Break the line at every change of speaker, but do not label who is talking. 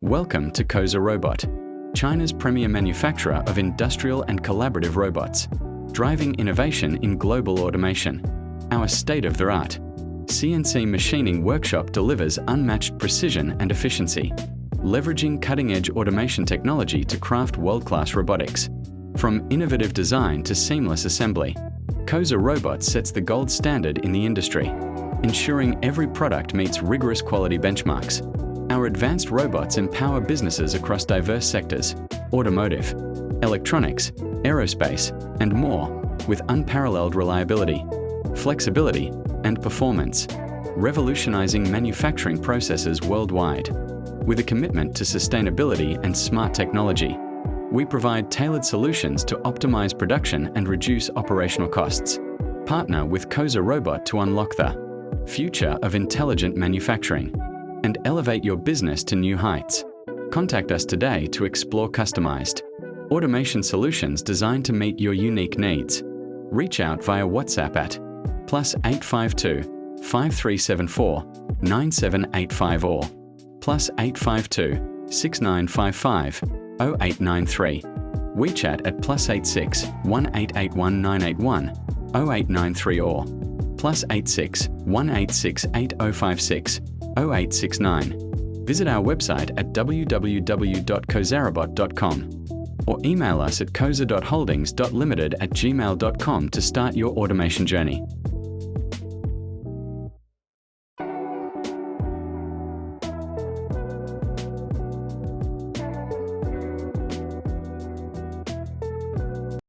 Welcome to KOZA Robot, China's premier manufacturer of industrial and collaborative robots, driving innovation in global automation. Our state-of-the-art CNC machining workshop delivers unmatched precision and efficiency, leveraging cutting-edge automation technology to craft world-class robotics. From innovative design to seamless assembly, KOZA Robot sets the gold standard in the industry, ensuring every product meets rigorous quality benchmarks. Our advanced robots empower businesses across diverse sectors: automotive, electronics, aerospace, and more, with unparalleled reliability, flexibility, and performance, revolutionizing manufacturing processes worldwide. With a commitment to sustainability and smart technology, we provide tailored solutions to optimize production and reduce operational costs. Partner with KOZA Robot to unlock the future of intelligent manufacturing and elevate your business to new heights. Contact us today to explore customized automation solutions designed to meet your unique needs. Reach out via WhatsApp at +852 5374 9785 or +852 6955 0893. WeChat at +86 1881 981 0893 or +86 186 8056 0869. Visit our website at www.kozarobot.com or email us at koza.holdings.limited@gmail.com to start your automation journey.